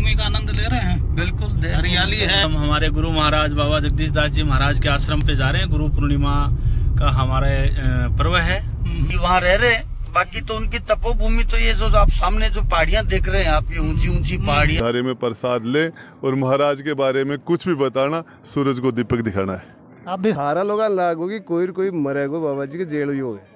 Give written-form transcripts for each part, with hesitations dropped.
देवभूमि का आनंद ले रहे हैं। बिल्कुल हरियाली है। हम हमारे गुरु महाराज बाबा जगदीश दास जी महाराज के आश्रम पे जा रहे हैं। गुरु पूर्णिमा का हमारे पर्व है, वहाँ रह रहे हैं। बाकी तो उनकी तपोभूमि तो ये जो आप सामने जो पहाड़ियाँ देख रहे हैं, आप ये ऊंची ऊंची पहाड़ियाँ। बारे में प्रसाद ले और महाराज के बारे में कुछ भी बताना, सूरज को दीपक दिखाना है। आप भी सारा लोग लागू की कोई मरेगो बाबा जी के जेल ही हो गए।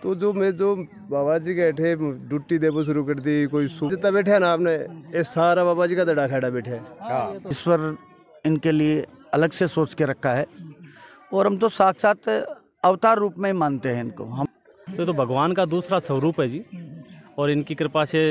तो जो बाबा जी के बैठे ड्यूटी देवो शुरू कर दी, कोई जितना बैठे है ना आपने, ये सारा बाबा जी का दड़ा खड़ा बैठे है। ईश्वर इनके लिए अलग से सोच के रखा है और हम तो साक्षात अवतार रूप में मानते हैं इनको। हम तो भगवान का दूसरा स्वरूप है जी, और इनकी कृपा से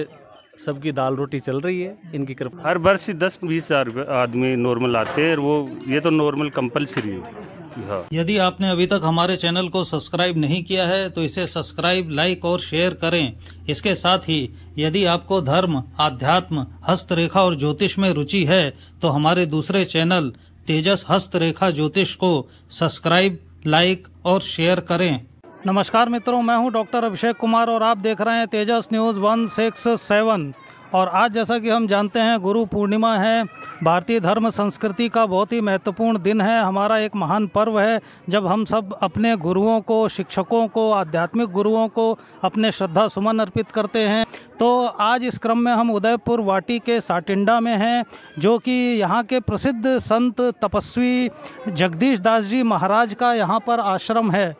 सबकी दाल रोटी चल रही है। इनकी कृपा हर वर्ष 10-20 हजार आदमी नॉर्मल आते हैं, वो ये तो नॉर्मल कंपलसरी है। हाँ। यदि आपने अभी तक हमारे चैनल को सब्सक्राइब नहीं किया है तो इसे सब्सक्राइब, लाइक और शेयर करें। इसके साथ ही यदि आपको धर्म, आध्यात्म, हस्तरेखा और ज्योतिष में रुचि है तो हमारे दूसरे चैनल तेजस हस्तरेखा ज्योतिष को सब्सक्राइब, लाइक और शेयर करें। नमस्कार मित्रों, मैं हूं डॉक्टर अभिषेक कुमार और आप देख रहे हैं तेजस न्यूज़ 167। और आज जैसा कि हम जानते हैं गुरु पूर्णिमा है, भारतीय धर्म संस्कृति का बहुत ही महत्वपूर्ण दिन है। हमारा एक महान पर्व है जब हम सब अपने गुरुओं को, शिक्षकों को, आध्यात्मिक गुरुओं को अपने श्रद्धा सुमन अर्पित करते हैं। तो आज इस क्रम में हम उदयपुर वाटी के साटिंडा में हैं, जो कि यहाँ के प्रसिद्ध संत तपस्वी जगदीश दास जी महाराज का यहाँ पर आश्रम है।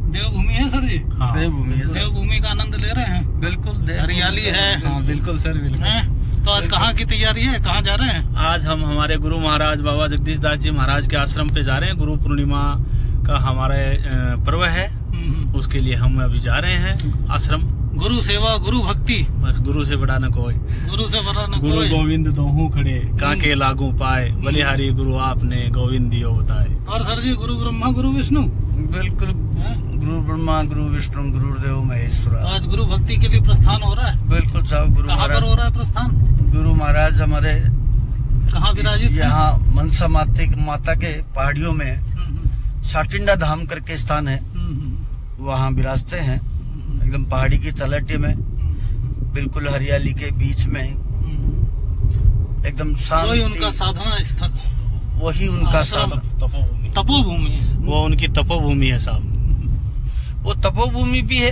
देवभूमि है सर जी। हाँ। देवभूमि का आनंद ले रहे हैं। बिल्कुल हरियाली है। हाँ बिल्कुल सर, बिल्कुल। तो आज कहाँ की तैयारी है, कहाँ जा रहे हैं? आज हम हमारे गुरु महाराज बाबा जगदीश दास जी महाराज के आश्रम पे जा रहे हैं। गुरु पूर्णिमा का हमारे पर्व है, उसके लिए हम अभी जा रहे हैं आश्रम। गुरु सेवा, गुरु भक्ति, बस गुरु से बड़ा न कोई। गुरु से बड़ा न गुरु कोई। गोविंद दोहू खड़े, काके लागू पाए, बलिहारी गुरु आपने गोविंद दियो बताए। और सर जी गुरु ब्रह्मा गुरु विष्णु। बिल्कुल, गुरु ब्रह्मा गुरु विष्णु गुरुदेव महेश्वर। आज गुरु भक्ति के लिए प्रस्थान हो रहा है। बिल्कुल साहब। गुरु कहाँ पर हो रहा है प्रस्थान? गुरु महाराज हमारे कहाँ विराजित है? यहाँ मनसा माता के पहाड़ियों में साटिंडा धाम करके स्थान है, वहाँ विराजते हैं। एकदम पहाड़ी की तलहटी में, बिल्कुल हरियाली के बीच में, एकदम शांति। वही उनका साधना स्थल, वही उनका तपोभूमि। वो उनकी तपोभूमि है साहब। वो तपोभूमि भी है,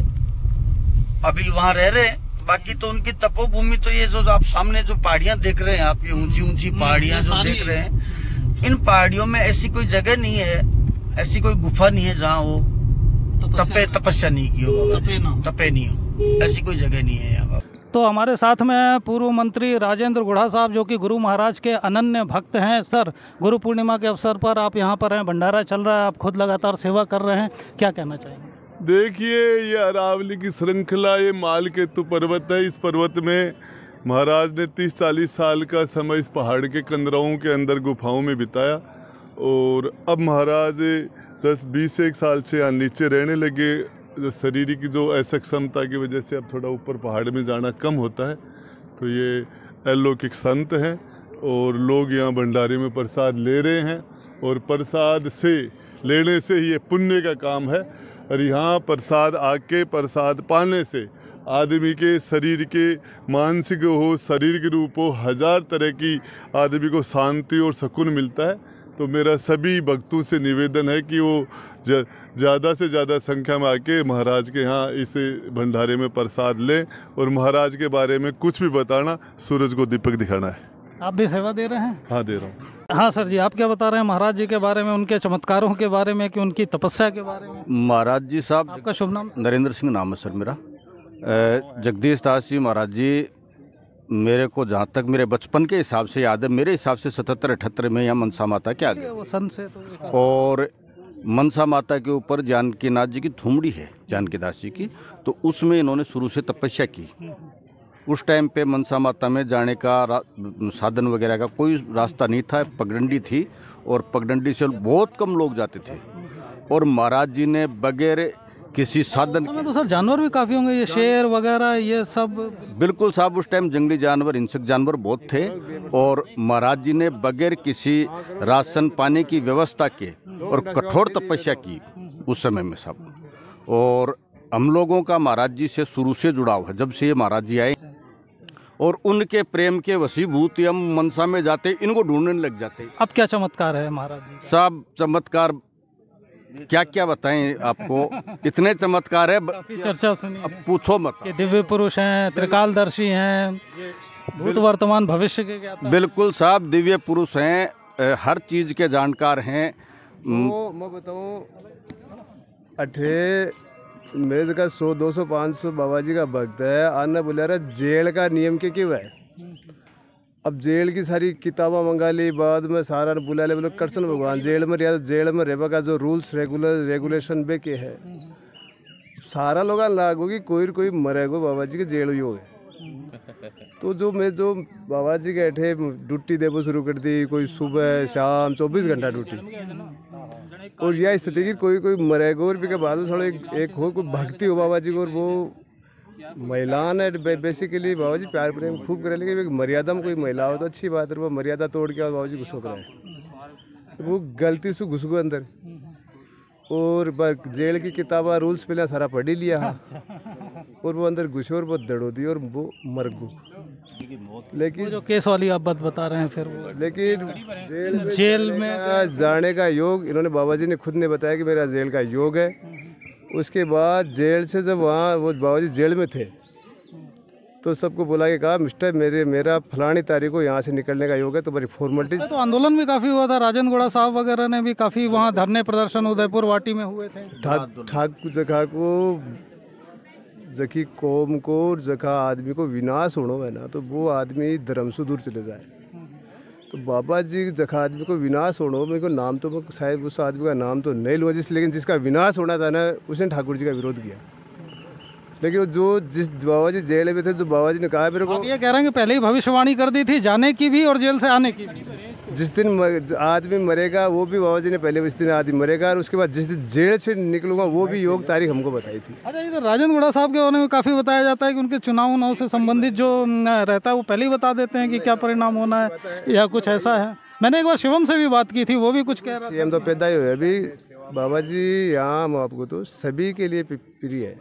अभी वहाँ रह रहे हैं। बाकी तो उनकी तपोभूमि तो ये जो आप सामने जो पहाड़ियाँ देख रहे हैं, आप ये ऊंची ऊंची पहाड़ियाँ जो देख रहे हैं, इन पहाड़ियों में ऐसी कोई जगह नहीं है, ऐसी कोई गुफा नहीं है जहाँ वो तपस्या नहीं की हो, तपे नहीं हो, ऐसी कोई जगह नहीं है यहाँ। तो हमारे साथ में पूर्व मंत्री राजेंद्र गुढ़ा साहब, जो कि गुरु महाराज के अनन्य भक्त हैं। सर, गुरु पूर्णिमा के अवसर पर आप यहाँ पर हैं, भंडारा चल रहा है, आप खुद लगातार सेवा कर रहे हैं, क्या कहना चाहेंगे? देखिए, ये अरावली की श्रृंखला, ये मालकेतु पर्वत है। इस पर्वत में महाराज ने 30-40 साल का समय इस पहाड़ के कंदराओं के अंदर गुफाओं में बिताया, और अब महाराज 10-20 साल से यहाँ नीचे रहने लगे। जो शरीर की जो असक्षमता की वजह से अब थोड़ा ऊपर पहाड़ में जाना कम होता है। तो ये अलौकिक संत हैं और लोग यहाँ भंडारे में प्रसाद ले रहे हैं, और प्रसाद से लेने से ये पुण्य का काम है। और यहाँ प्रसाद आके प्रसाद पाने से आदमी के शरीर के, मानसिक हो, शरीर के रूप हो, 1000 तरह की आदमी को शांति और सुकून मिलता है। तो मेरा सभी भक्तों से निवेदन है कि वो ज़्यादा से ज़्यादा संख्या में आके महाराज के यहाँ इस भंडारे में प्रसाद लें, और महाराज के बारे में कुछ भी बताना, सूरज को दीपक दिखाना है। आप भी सेवा दे रहे हैं? हाँ, दे रहा हूँ। हाँ सर जी, आप क्या बता रहे हैं महाराज जी के बारे में, उनके चमत्कारों के बारे में, कि उनकी तपस्या के बारे में? महाराज जी साहब, आपका शुभ नाम? नरेंद्र सिंह नाम है सर मेरा। जगदीश दास जी महाराज जी, मेरे को जहाँ तक मेरे बचपन के हिसाब से याद है, मेरे हिसाब से 77-78 में यहाँ मनसा माता के आगे, वो सन से तो, और मनसा माता के ऊपर जानकीनाथ जी की थुमड़ी है, जानकीदास जी की, तो उसमें इन्होंने शुरू से तपस्या की। उस टाइम पे मनसा माता में जाने का साधन वगैरह का कोई रास्ता नहीं था, पगडंडी थी, और पगडंडी से बहुत कम लोग जाते थे। और महाराज जी ने बगैर किसी साधन तो सर जानवर भी काफ़ी होंगे, ये शेर वगैरह ये सब? बिल्कुल साहब, उस टाइम जंगली जानवर, हिंसक जानवर बहुत थे, और महाराज जी ने बगैर किसी राशन पानी की व्यवस्था के और कठोर तपस्या की उस समय में सब। और हम लोगों का महाराज जी से शुरू से जुड़ाव है, जब से ये महाराज जी आए। और उनके प्रेम के वशीभूत हम मनसा में जाते, इनको ढूंढने लग जाते। अब क्या चमत्कार है महाराज जी? सब चमत्कार क्या क्या बताएं आपको, इतने चमत्कार है, काफी चर्चा सुनी अब है पूछो मत। कि दिव्य पुरुष हैं, त्रिकालदर्शी हैं, भूत वर्तमान भविष्य के ज्ञाता। बिल्कुल साहब, दिव्य पुरुष हैं, हर चीज के जानकार हैं। वो मैं बताऊँ, मेरे का 100, 200, 500 बाबा जी का भक्त है। आना बोला रहा जेल का नियम के क्यों है। अब जेल की सारी किताबें मंगा ली, बाद में सारा बुला ले, बोले कृष्ण भगवान जेल में रहा, जेल में रहने का जो रूल्स रेगुलेशन बे के है सारा लोग लागू कि कोई मरेगो बाबा जी के जेल ही हो। तो जो बाबा जी के बैठे ड्यूटी देवो शुरू कर दी, कोई सुबह शाम 24 घंटा ड्यूटी। और यह स्थिति की कोई मरेगो और भी के बाद थोड़ा एक हो कोई भक्ति हो बाबा जी को, और वो महिला ने बेसिकली बाबा जी प्यार प्रेम खूब करे, लेकिन मर्यादा में कोई महिला हो तो अच्छी बात है। वो मर्यादा तोड़ के बाबा जी घुसो रहे, वो गलती से घुस गए अंदर, और जेल की किताबा रूल्स पहले सारा पढ़ ही लिया और वो अंदर घुसे और वो दड़ो दी और वो मर गो। लेकिन जो केस वाली आप बात बता रहे हैं, फिर वो लेकिन जेल में जाने का योग इन्होंने बाबा जी ने खुद ने बताया कि मेरा जेल का योग है। उसके बाद जेल से जब वहाँ वो बाबा जी जेल में थे तो सबको बुला के कहा, मिस्टर मेरा फलानी तारीख को यहाँ से निकलने का योग है, तुम्हारी फॉर्मेलिटीज। तो आंदोलन भी काफी हुआ था, राजन गोड़ा साहब वगैरह ने भी काफी वहाँ धरने प्रदर्शन उदयपुर वाटी में हुए थे। ठाकुर जखा को जखी कौम को जखा आदमी को विनाश होना है ना, तो वो आदमी धर्म से दूर चले जाए। तो बाबा जी जखा आदमी को विनाश होना हो, मेरे को नाम तो शायद उस आदमी का नाम तो नहीं लूँगा लेकिन जिसका विनाश होना था ना, उसने ठाकुर जी का विरोध किया। लेकिन जिस बाबा जी जेल में थे, जो बाबा जी ने कहा मेरे को, आप ये कह रहे हैं कि पहले ही भविष्यवाणी कर दी थी, जाने की भी और जेल से आने की भी। जिस दिन आदमी मरेगा वो भी बाबा जी ने पहले उस दिन आदमी मरेगा, और उसके बाद जिस दिन जेल से निकलूंगा वो भी योग तारीख हमको बताई थी। अच्छा, इधर राजन गोड़ा साहब के बारे में काफ़ी बताया जाता है कि उनके चुनाव से संबंधित जो रहता है वो पहले ही बता देते हैं कि क्या परिणाम होना है या कुछ ऐसा है। मैंने एक बार शिवम से भी बात की थी, वो भी कुछ कह रहा था। हम तो पैदा ही हुए अभी बाबा जी यहाँ, हम आपको तो सभी के लिए प्रिय है।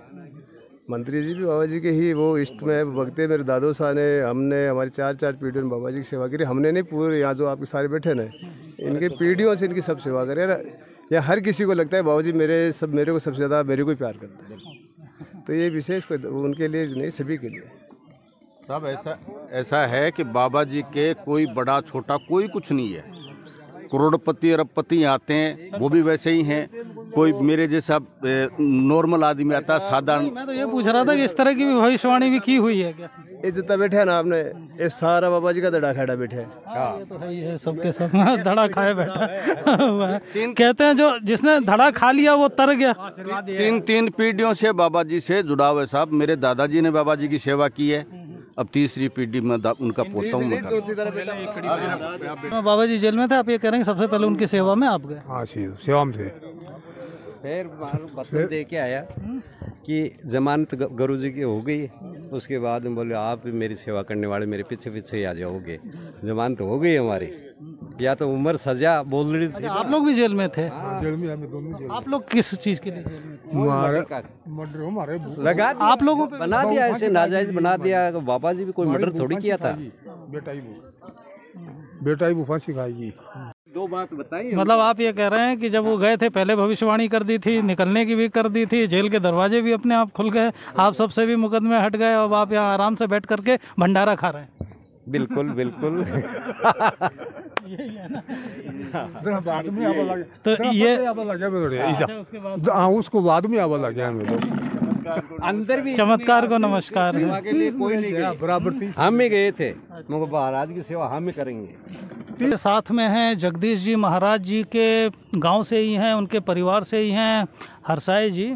मंत्री जी भी बाबा जी के ही वो इष्ट में भक्त है। मेरे दादो साहब ने, हमने हमारी 4 पीढ़ियों में बाबा जी की सेवा करी। हमने नहीं, पूरे यहाँ जो आपके सारे बैठे ना, इनके पीढ़ियों से इनकी सब सेवा करे। या हर किसी को लगता है बाबा जी मेरे को सबसे ज़्यादा मेरे को ही प्यार करते हैं। तो ये विशेष उनके लिए नहीं, सभी के लिए। सब ऐसा है कि बाबा जी के कोई बड़ा छोटा कोई कुछ नहीं है। करोड़पति अरबपति आते हैं, वो भी वैसे ही हैं। कोई मेरे जैसा नॉर्मल आदमी आता है, साधारण। मैं तो ये पूछ रहा था कि इस तरह की भी भविष्यवाणी भी की हुई है क्या? ये जितना बैठे है ना आपने, ये सारा बाबा जी का दड़ा खाड़ा बैठे है। ये तो है ही है, सबके सब धड़ा खाए बैठा कहते हैं जो जिसने धड़ा खा लिया वो तर गया। 3 पीढ़ियों से बाबा जी से जुड़ाव है साहब। मेरे दादाजी ने बाबा जी की सेवा की है, अब 3री पीढ़ी में उनका पोता हूँ। बाबा जी जेल में थे, आप ये कह रहे हैं सबसे पहले उनकी सेवा में आप गए? हाँ, सेवा में थे। फिर बतन दे के आया कि जमानत गुरु जी की हो गई। उसके बाद में बोले आप मेरी सेवा करने वाले मेरे पीछे पीछे ही आ जाओगे। जमानत हो गई हमारी, या तो उम्र सजा बोल रही थी। आप लोग भी जेल में थे? जेल में हमें दोनों जेल। आप लोग किस चीज के लिए जेल में थे? हमारे लगा आप लोगों पे बना दिया, ऐसे नाजायज बना दिया। बाबा जी भी कोई मर्डर थोड़ी किया था। बेटा ही वो फांसी खाएगी। 2 बात बताई। मतलब आप ये कह रहे हैं कि जब वो गए थे पहले भविष्यवाणी कर दी थी, निकलने की भी कर दी थी, जेल के दरवाजे भी अपने आप खुल गए, आप सबसे भी मुकदमे हट गए, अब आप यहाँ आराम से बैठ करके भंडारा खा रहे हैं। बिल्कुल बिल्कुल। बाद में आवा लगे तो ये उसको बाद में आवा लगे अंदर भी चमत्कार को नमस्कार है। के लिए कोई नहीं गया, बराबर थी। हम ही गए थे, मगर महाराज की सेवा हम ही करेंगे। साथ में हैं जगदीश जी, महाराज जी के गांव से ही हैं, उनके परिवार से ही हैं हरसाई जी।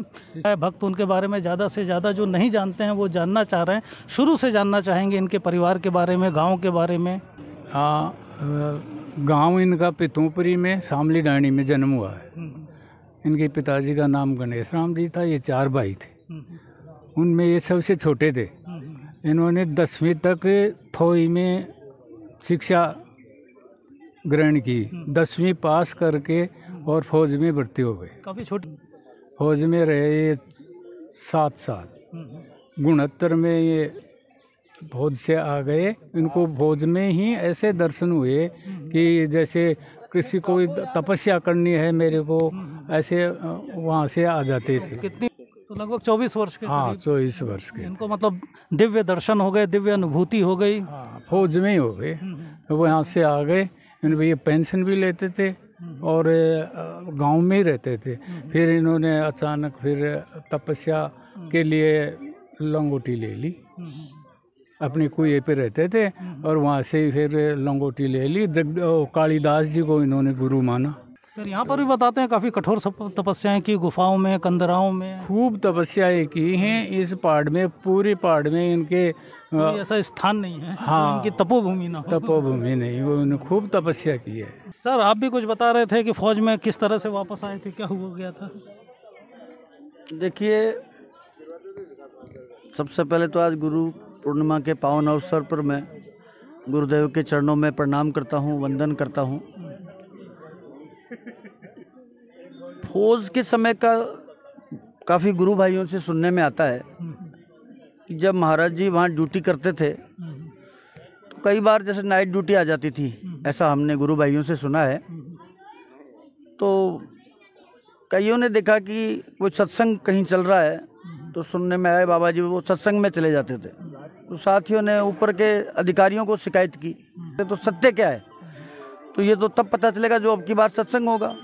भक्त उनके बारे में ज़्यादा से ज़्यादा जो नहीं जानते हैं वो जानना चाह रहे हैं, शुरू से जानना चाहेंगे इनके परिवार के बारे में, गांव के बारे में। गांव इनका पितूपुरी में शामली डाणी में जन्म हुआ है। इनके पिताजी का नाम गणेश राम जी था। ये 4 भाई थे, उनमें ये सबसे छोटे थे। इन्होंने 10वीं तक थोई में शिक्षा ग्रहण की। 10वीं पास करके और फौज में भर्ती हो गए। काफ़ी छोटे फौज में रहे ये 7 साल। 69 में ये फौज से आ गए, इनको फौज में ही ऐसे दर्शन हुए कि जैसे किसी को तपस्या करनी है मेरे को, ऐसे वहाँ से आ जाते थे। कितनी, तो लगभग 24 वर्ष के हाँ, करीब। 24 वर्ष के। इनको मतलब दिव्य दर्शन हो गए, दिव्य अनुभूति हो गई। हाँ, फौज में ही हो गए, तो वो यहाँ से आ गए। इनको ये पेंशन भी लेते थे और गांव में ही रहते थे। फिर इन्होंने अचानक फिर तपस्या के लिए लंगोटी ले ली, अपने कुएं पे रहते थे और वहाँ से ही फिर लंगोटी ले ली। कालिदास जी को इन्होंने गुरु माना। फिर यहाँ पर भी बताते हैं काफ़ी कठोर तपस्याएं की, गुफाओं में, कंदराओं में खूब तपस्याएं की हैं। इस पहाड़ में, पूरे पहाड़ में इनके ऐसा स्थान नहीं है हाँ, इनकी तपोभूमि ना हो। तपोभूमि नहीं, वो उन्होंने खूब तपस्या की है। सर, आप भी कुछ बता रहे थे कि फौज में किस तरह से वापस आए थे, क्या हुआ गया था? देखिए, सबसे पहले तो आज गुरु पूर्णिमा के पावन अवसर पर मैं गुरुदेव के चरणों में प्रणाम करता हूँ, वंदन करता हूँ। फौज के समय का काफ़ी गुरु भाइयों से सुनने में आता है कि जब महाराज जी वहाँ ड्यूटी करते थे तो कई बार जैसे नाइट ड्यूटी आ जाती थी, ऐसा हमने गुरु भाइयों से सुना है। तो कईयों ने देखा कि कोई सत्संग कहीं चल रहा है तो सुनने में आए बाबा जी वो सत्संग में चले जाते थे। तो साथियों ने ऊपर के अधिकारियों को शिकायत की, तो सत्य क्या है, तो ये तो तब पता चलेगा जो अब की बार सत्संग होगा।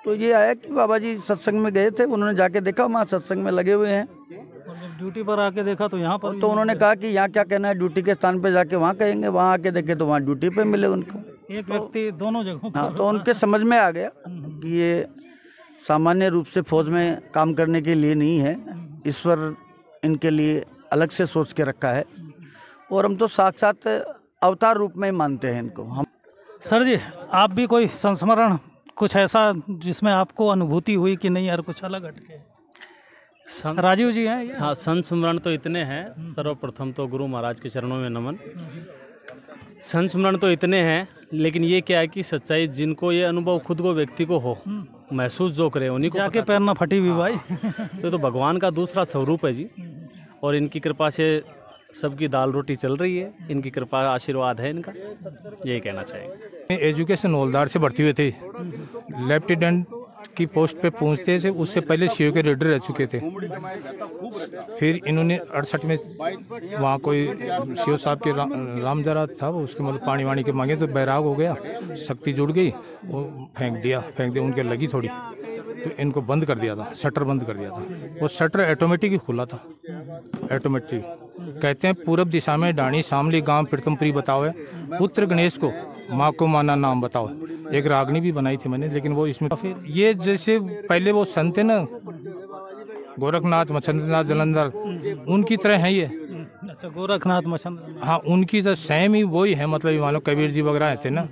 तो ये आया कि बाबा जी सत्संग में गए थे, उन्होंने जाके देखा वहाँ सत्संग में लगे हुए हैं। और जब ड्यूटी पर आके देखा तो यहाँ पर तो उन्होंने कहा कि यहाँ क्या कहना है, ड्यूटी के स्थान पे जाके वहाँ कहेंगे। वहाँ आके देखे तो वहाँ ड्यूटी पे मिले उनको। एक व्यक्ति दोनों जगहों पर। हाँ, तो उनके समझ में आ गया कि ये सामान्य रूप से फौज में काम करने के लिए नहीं है, ईश्वर इनके लिए अलग से सोच के रखा है और हम तो साक्षात अवतार रूप में मानते हैं इनको हम। सर जी, आप भी कोई संस्मरण, कुछ ऐसा जिसमें आपको अनुभूति हुई कि नहीं यार कुछ अलग हटके? राजीव जी हैं? हाँ, संस्मरण तो इतने हैं। सर्वप्रथम तो गुरु महाराज के चरणों में नमन। संस्मरण तो इतने हैं, लेकिन ये क्या है कि सच्चाई जिनको ये अनुभव खुद को, व्यक्ति को हो, महसूस जो करे उन्हीं को जाके पैर ना फटी भी भाई। तो भगवान का दूसरा स्वरूप है जी, और इनकी कृपा से सबकी दाल रोटी चल रही है। इनकी कृपा, आशीर्वाद है इनका, यही कहना चाहिए। एजुकेशन हवलदार से भर्ती हुए थे, लेफ्टिनेंट की पोस्ट पे पहुंचते से उससे पहले सीओ के रेडर रह चुके थे। फिर इन्होंने 68 में वहाँ कोई सीओ साहब के रामजरा था, वो उसके मतलब पानी वाणी के मांगे तो बैराग हो गया, शक्ति जुड़ गई, वो फेंक दिया उनके लगी थोड़ी, तो इनको बंद कर दिया था, शटर बंद कर दिया था। वो शटर ऑटोमेटिक ही खुला था, ऑटोमेटिक। कहते हैं पूरब दिशा में डाणी शामली गांव प्रीतमपुरी बताओ है, पुत्र गणेश को माँ को माना नाम बताओ। एक रागनी भी बनाई थी मैंने, लेकिन वो इसमें फिर ये जैसे पहले वो संत है ना, गोरखनाथ, मच्छंद्रनाथ, जलंधर, उनकी तरह है ये। अच्छा, गोरखनाथ, मच्छंद्र, हाँ, उनकी तो सेम ही वही है। मतलब मान लो कबीर जी वगैरह थे ना,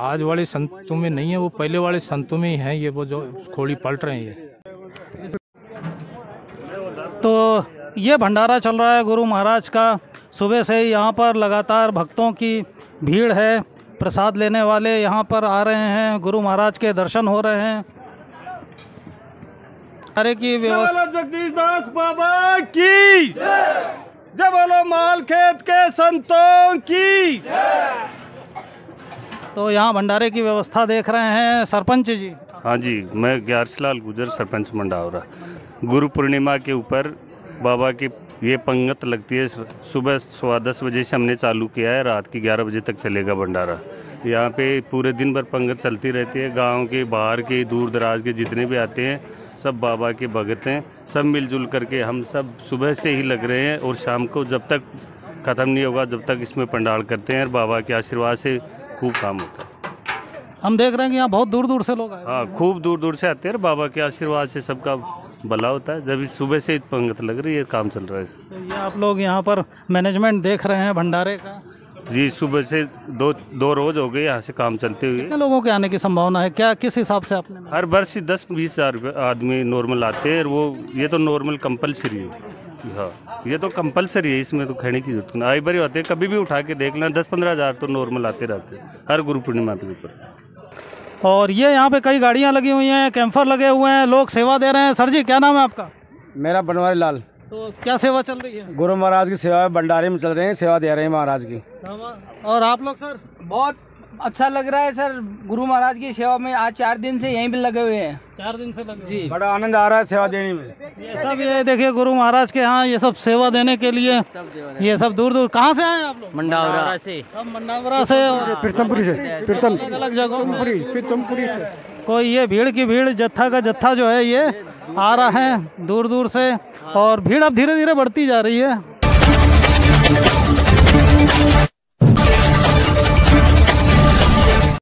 आज वाले संतों में नहीं है, वो पहले वाले संतों में ही है ये, वो जो खोड़ी पलट रहे हैं ये। तो ये भंडारा चल रहा है गुरु महाराज का। सुबह से ही यहाँ पर लगातार भक्तों की भीड़ है, प्रसाद लेने वाले यहाँ पर आ रहे हैं, गुरु महाराज के दर्शन हो रहे हैं। अरे की व्यवस्था, जगदीश दास बाबा की जय, बोलो माल खेत के संतों की। तो यहाँ भंडारे की व्यवस्था देख रहे हैं सरपंच जी। हाँ जी, मैं ग्यारसलाल गुजर, सरपंच मंडावरा। गुरु पूर्णिमा के ऊपर बाबा की ये पंगत लगती है। सुबह 10:15 बजे से हमने चालू किया है, रात की 11 बजे तक चलेगा भंडारा। यहाँ पे पूरे दिन भर पंगत चलती रहती है। गांव के, बाहर के, दूर दराज के जितने भी आते हैं सब बाबा के भगत हैं। सब मिलजुल करके हम सब सुबह से ही लग रहे हैं और शाम को जब तक ख़त्म नहीं होगा जब तक इसमें पंडाल करते हैं। और बाबा के आशीर्वाद से खूब काम होता है। हम देख रहे हैं कि यहाँ बहुत दूर दूर से लोग आए। हाँ, खूब दूर दूर से आते हैं। बाबा के आशीर्वाद से सबका भला होता है। जब सुबह से पंगत लग रही है, काम चल रहा है। तो ये आप लोग यहाँ पर मैनेजमेंट देख रहे हैं भंडारे का? जी, सुबह से दो रोज हो गए यहाँ से काम चलते हुए। कितने लोगों के आने की संभावना है, क्या किस हिसाब से आपने? हर वर्ष 10-20 हज़ार आदमी नॉर्मल आते हैं। वो ये तो नॉर्मल कंपलसरी है। हाँ, ये तो कंपलसरी है, इसमें तो कहने की जरूरत नहीं। आई बारी होते हैं, कभी भी उठा के देख लें, 10-15 हज़ार तो नॉर्मल आते रहते हैं हर गुरु पूर्णिमा के ऊपर। और ये यहाँ पे कई गाड़ियाँ लगी हुई हैं, कैंपर लगे हुए हैं, लोग सेवा दे रहे हैं। सर जी, क्या नाम है आपका? मेरा बनवारी लाल। तो क्या सेवा चल रही है? गुरु महाराज की सेवा भंडारे में चल रहे हैं, सेवा दे रहे हैं महाराज की। और आप लोग सर? बहुत अच्छा लग रहा है सर, गुरु महाराज की सेवा में आज 4 दिन से यहीं पे लगे हुए हैं। 4 दिन से लगे जी, बड़ा आनंद आ रहा है सेवा देने में। ये सब ये देखिए गुरु महाराज के यहाँ ये सब सेवा देने के लिए ये सब दूर दूर कहाँ से आए आप लोग? मंडावरा से। सब मंडावरा से और प्रीतमपुरी से, प्रीतम अलग जगह कोई ये भीड़ की भीड़, जत्था का जत्था जो है ये आ रहा है दूर दूर से, और भीड़ अब धीरे धीरे बढ़ती जा रही है।